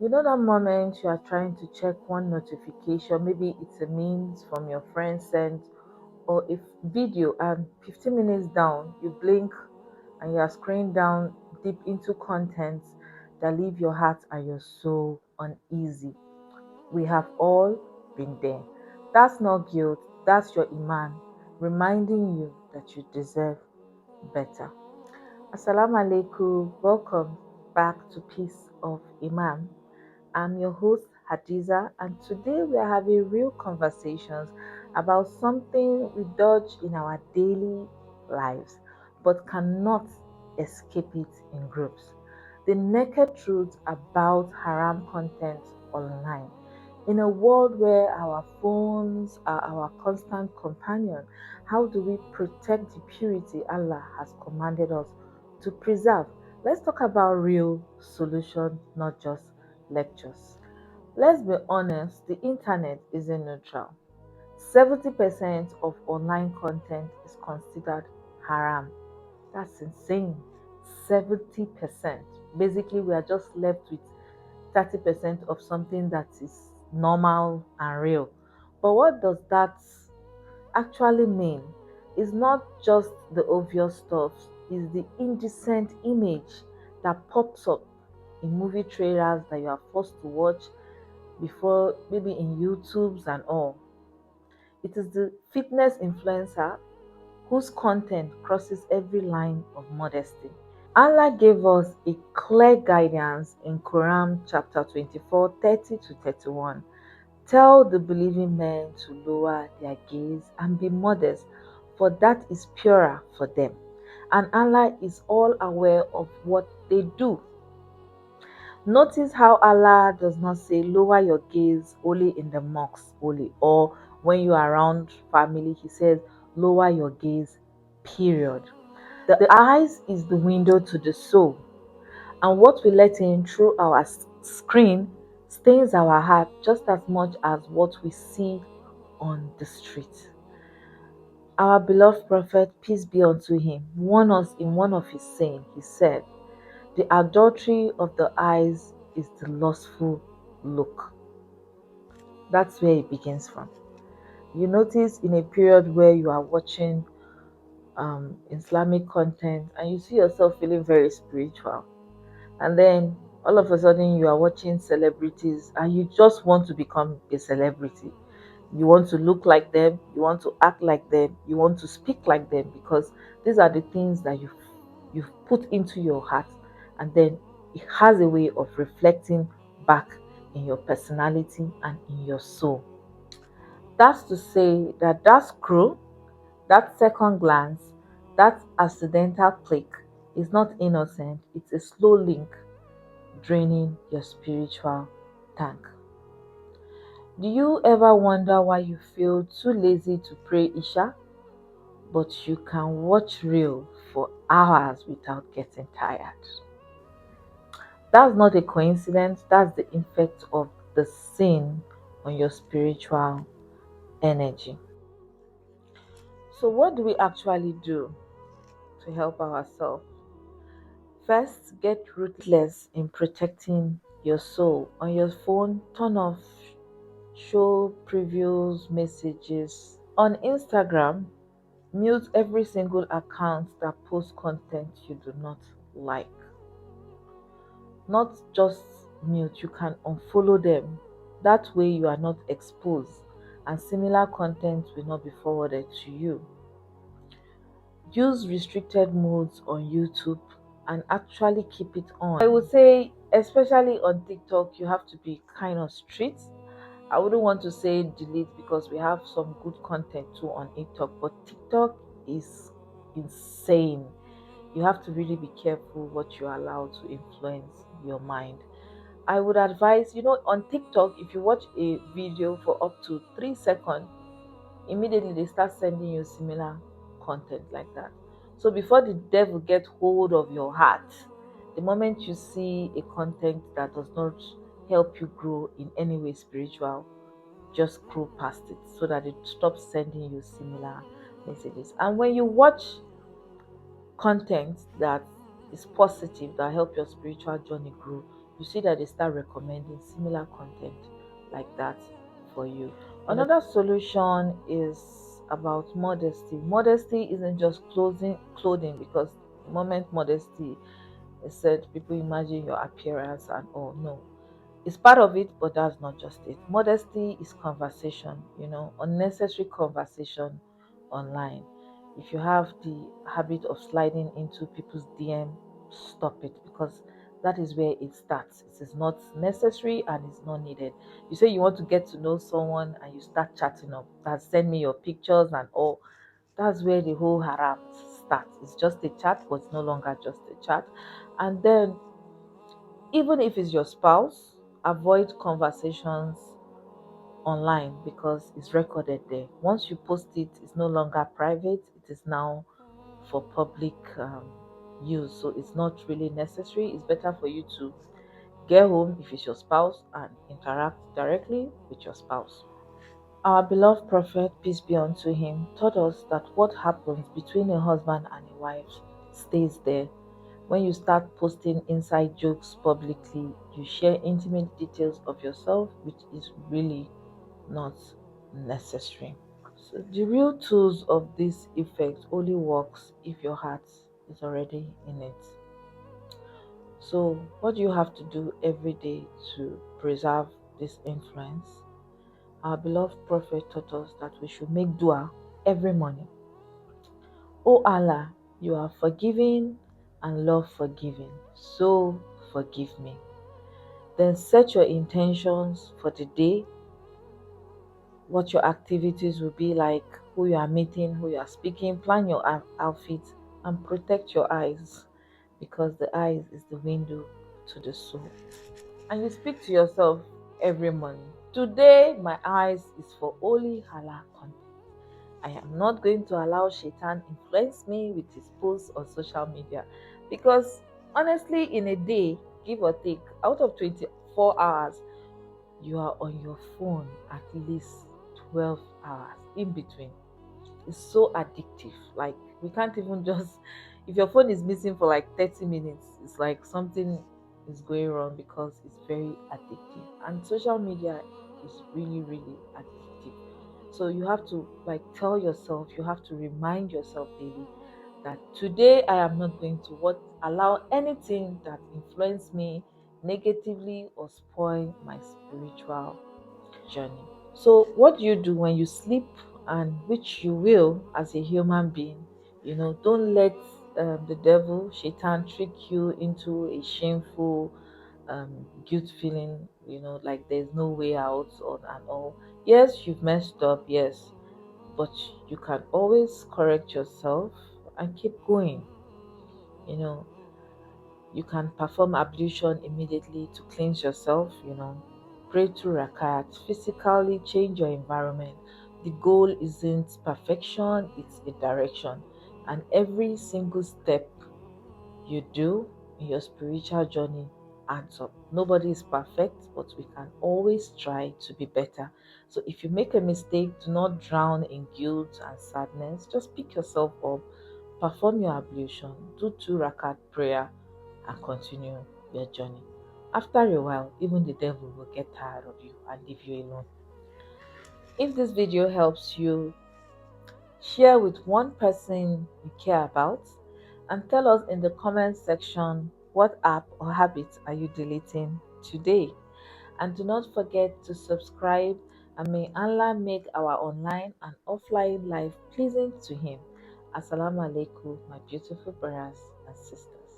You know that moment you are trying to check one notification, maybe it's a memes from your friend sent or a video, and 15 minutes down, you blink and you are scrolling down deep into contents that leave your heart and your soul uneasy. We have all been there. That's not guilt, that's your Iman reminding you that you deserve better. Assalamu alaikum. Welcome back to Peace of Imaan. I'm your host Hadiza, and today we are having real conversations about something we dodge in our daily lives but cannot escape it in groups. The naked truth about haram content online. In a world where our phones are our constant companion, how do we protect the purity Allah has commanded us to preserve? Let's talk about real solutions, not just lectures. Let's be honest, the internet isn't neutral. 70% of online content is considered haram. That's insane. 70%. Basically, we are just left with 30% of something that is normal and real. But what does that actually mean? It's not just the obvious stuff, it's the indecent image that pops up in movie trailers that you are forced to watch before, maybe in YouTube's and all. It is the fitness influencer whose content crosses every line of modesty. Allah gave us a clear guidance in Quran chapter 24, 30 to 31. Tell the believing men to lower their gaze and be modest, for that is purer for them. And Allah is all aware of what they do. Notice how Allah does not say lower your gaze only in the mosque only, or when you are around family, He says lower your gaze, period. The eyes is the window to the soul, and what we let in through our screen stains our heart just as much as what we see on the street. Our beloved Prophet, peace be unto him, warned us in one of his sayings. He said, the adultery of the eyes is the lustful look. That's where it begins from. You notice in a period where you are watching Islamic content and you see yourself feeling very spiritual, and then all of a sudden you are watching celebrities and you just want to become a celebrity. You want to look like them, you want to act like them, you want to speak like them, because these are the things that you've put into your heart, and then it has a way of reflecting back in your personality and in your soul. That's to say that screw, that second glance, that accidental click is not innocent, it's a slow link draining your spiritual tank. Do you ever wonder why you feel too lazy to pray Isha, but you can watch reel for hours without getting tired? That's not a coincidence, that's the effect of the sin on your spiritual energy. So, what do we actually do to help ourselves? First, get ruthless in protecting your soul. On your phone, turn off show previews messages. On Instagram, mute every single account that posts content you do not like. Not just mute, you can unfollow them. That way, you are not exposed and similar content will not be forwarded to you. Use restricted modes on YouTube and actually keep it on. I would say, especially on TikTok, you have to be kind of strict. I wouldn't want to say delete because we have some good content too on TikTok, but TikTok is insane. You have to really be careful what you allow to influence your mind. I would advise, on TikTok, if you watch a video for up to 3 seconds, immediately they start sending you similar content like that. So before the devil get hold of your heart, the moment you see a content that does not help you grow in any way spiritual, just scroll past it so that it stops sending you similar messages. And when you watch content that is positive, that help your spiritual journey grow, you see that they start recommending similar content like that for you. You know, Another solution is about modesty. Modesty isn't just clothing, because the moment modesty is said, people imagine your appearance and all. No, it's part of it, but that's not just it. Modesty is conversation, unnecessary conversation online. If you have the habit of sliding into people's DM, stop it, because that is where it starts. It is not necessary and it's not needed. You say you want to get to know someone and you start chatting up, that send me your pictures and all. That's where the whole haram starts. It's just a chat, but it's no longer just a chat. And then, even if it's your spouse, avoid conversations online because it's recorded there. Once you post it, it's no longer private, it is now for public use. So it's not really necessary. It's better for you to get home if it's your spouse and interact directly with your spouse. Our beloved Prophet, peace be unto him, taught us that what happens between a husband and a wife stays there. When you start posting inside jokes publicly, you share intimate details of yourself, which is really not necessary. So the real tools of this effect only works if your heart is already in it. So what do you have to do every day to preserve this influence? Our beloved Prophet taught us that we should make dua every morning. O Allah, you are forgiving and love forgiving, so forgive me. Then set your intentions for the day, what your activities will be like, who you are meeting, who you are speaking, plan your outfit, and protect your eyes, because the eyes is the window to the soul. And you speak to yourself every morning. Today, my eyes is for only halal content. I am not going to allow Shaitan influence me with his posts on social media, because honestly, in a day, give or take, out of 24 hours, you are on your phone at least 12 hours in between. It's so addictive. Like, we can't even just, if your phone is missing for like 30 minutes, it's like something is going wrong, because it's very addictive. And social media is really, really addictive. So you have to like tell yourself, you have to remind yourself daily that today I am not going to allow anything that influence me negatively or spoil my spiritual journey. So, what do you do when you sleep, and which you will as a human being? Don't let the devil, Shaitan, trick you into a shameful guilt feeling, like there's no way out or and all. Yes, you've messed up, yes, but you can always correct yourself and keep going. You know, you can perform ablution immediately to cleanse yourself, pray to rakat, physically change your environment. The goal isn't perfection, it's a direction. And every single step you do in your spiritual journey adds up. Nobody is perfect, but we can always try to be better. So if you make a mistake, do not drown in guilt and sadness. Just pick yourself up, perform your ablution, do 2 rakat prayer, and continue your journey. After a while, even the devil will get tired of you and leave you alone. If this video helps you, share with one person you care about, and tell us in the comment section what app or habit are you deleting today. And do not forget to subscribe, and may Allah make our online and offline life pleasing to Him. Assalamu alaikum, my beautiful brothers and sisters.